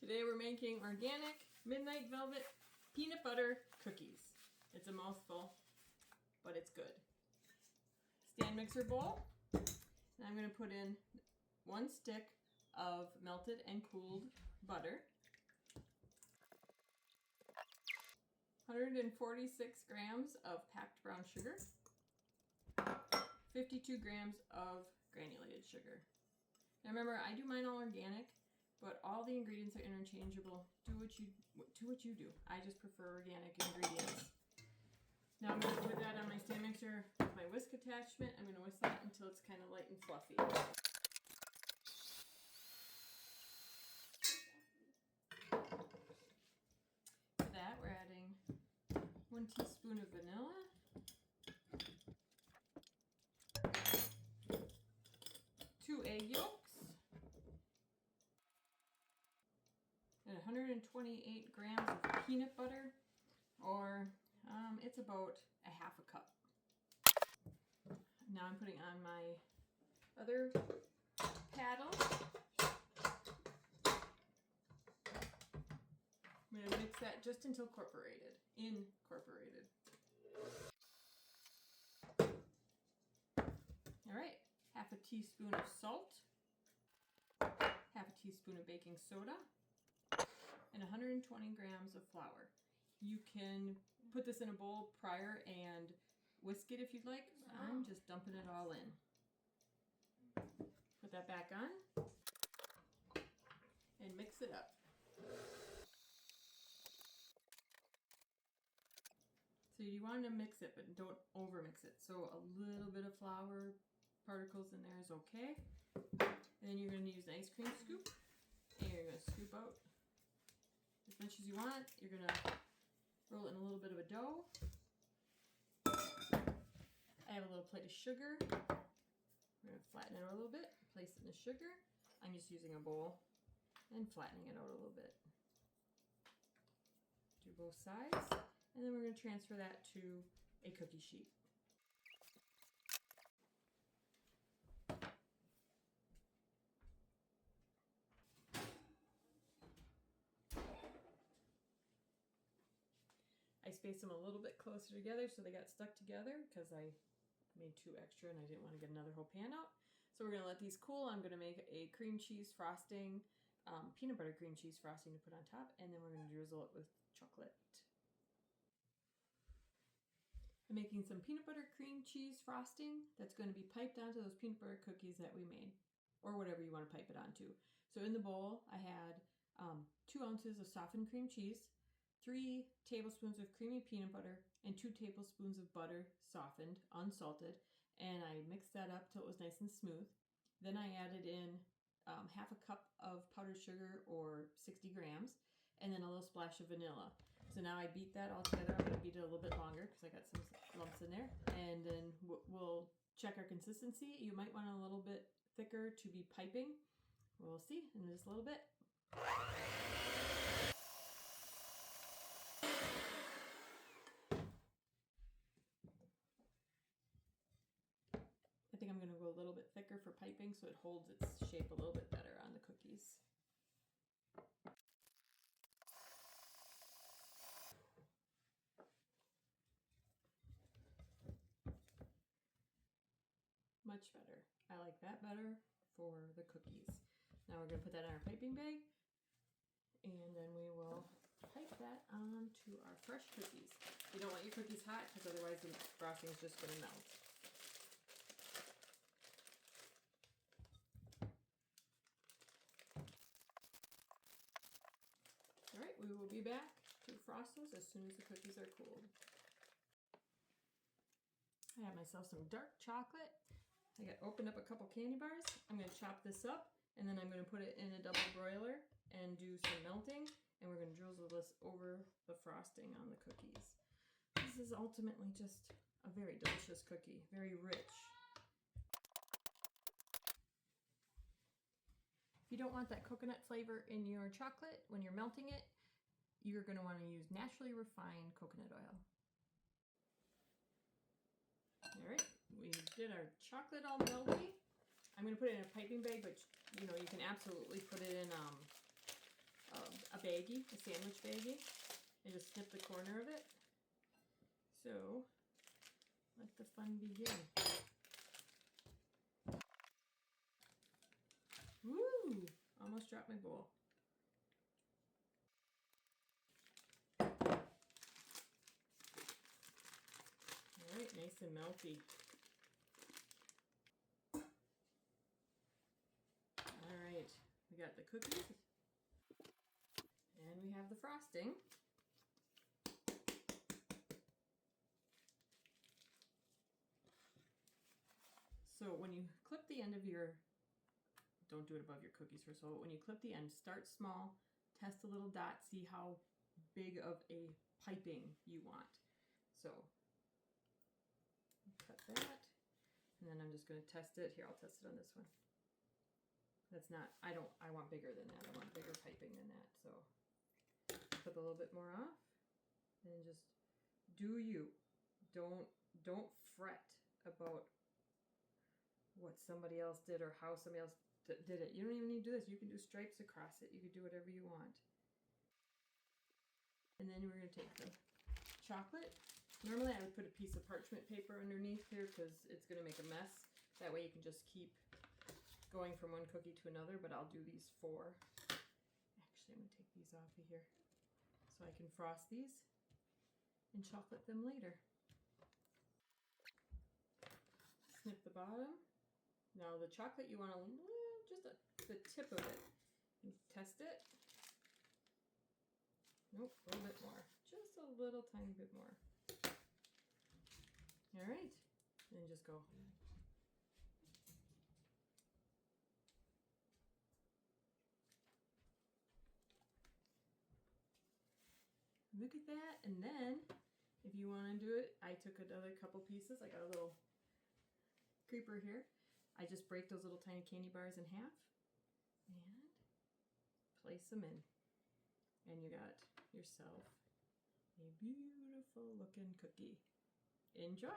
Today we're making organic Midnight Velvet peanut butter cookies. It's a mouthful, but it's good. Stand mixer bowl. And I'm going to put in 1 stick of melted and cooled butter, 146 grams of packed brown sugar, 52 grams of granulated sugar. Now remember, I do mine all organic, but all the ingredients are interchangeable. Do what you do. I just prefer organic ingredients. Now I'm going to put that on my stand mixer with my whisk attachment. I'm going to whisk that until it's kind of light and fluffy. For that, we're adding 1 teaspoon of vanilla, 2 egg yolks, and 128 grams of peanut butter, or it's about a half a cup. Now I'm putting on my other paddle. I'm going to mix that just until incorporated. All right, half a teaspoon of salt, half a teaspoon of baking soda, and 120 grams of flour. You can put this in a bowl prior and whisk it if you'd like. I'm just dumping it all in. Put that back on and mix it up. So you want to mix it, but don't over mix it. So a little bit of flour particles in there is okay. And then you're going to use an ice cream scoop, and you're going to scoop out as much as you want. You're going to roll it in a little bit of a dough. I have a little plate of sugar. We're going to flatten it out a little bit, place it in the sugar. I'm just using a bowl and flattening it out a little bit. Do both sides, and then we're going to transfer that to a cookie sheet. I spaced them a little bit closer together so they got stuck together because I made 2 extra and I didn't want to get another whole pan out. So we're going to let these cool. I'm going to make a cream cheese frosting, peanut butter cream cheese frosting to put on top, and then we're going to drizzle it with chocolate. I'm making some peanut butter cream cheese frosting that's going to be piped onto those peanut butter cookies that we made, or whatever you want to pipe it onto. So in the bowl I had 2 ounces of softened cream cheese, 3 tablespoons of creamy peanut butter, and 2 tablespoons of butter, softened, unsalted, and I mixed that up till it was nice and smooth. Then I added in half a cup of powdered sugar, or 60 grams, and then a little splash of vanilla. So now I beat that all together. I'm going to beat it a little bit longer because I got some lumps in there, and then we'll check our consistency. You might want a little bit thicker to be piping. We'll see in just a little bit. I think I'm going to go a little bit thicker for piping so it holds its shape a little bit better on the cookies. Much better. I like that better for the cookies. Now we're going to put that in our piping bag, and then we will pipe that onto our fresh cookies. You don't want your cookies hot because otherwise the frosting is just going to melt. Alright, we will be back to frost those as soon as the cookies are cooled. I have myself some dark chocolate. I got opened up a couple candy bars. I'm going to chop this up, and then I'm going to put it in a double broiler and do some melting, and we're going to drizzle this over the frosting on the cookies. This is ultimately just a very delicious cookie, very rich. If you don't want that coconut flavor in your chocolate when you're melting it, you're going to want to use naturally refined coconut oil. All right, we did our chocolate all melty. I'm going to put it in a piping bag, but you know, you can absolutely put it in a baggie, a sandwich baggie, and just snip the corner of it. So let the fun begin. Woo! Almost dropped my bowl. Alright, nice and melty. Alright, we got the cookies. And we have the frosting. So when you clip the end of your, don't do it above your cookies first of all, when you clip the end, start small, test a little dot, see how big of a piping you want. So cut that, and then I'm just going to test it. Here, I'll test it on this one. That's not, I want bigger than that. I want bigger piping than that. So put a little bit more off, and just do you. Don't fret about what somebody else did or how somebody else did it. You don't even need to do this. You can do stripes across it. You can do whatever you want. And then we're going to take the chocolate. Normally I would put a piece of parchment paper underneath here because it's going to make a mess. That way you can just keep going from one cookie to another, but I'll do these 4. Actually, I'm going to take these off of here so I can frost these and chocolate them later. Snip the bottom. Now the chocolate, you want to just the tip of it. And test it. Nope, a little bit more. Just a little tiny bit more. All right, and just go. Look at that. And then if you want to do it, I took another couple pieces. I got a little creeper here. I just break those little tiny candy bars in half and place them in. And you got yourself a beautiful looking cookie. Enjoy!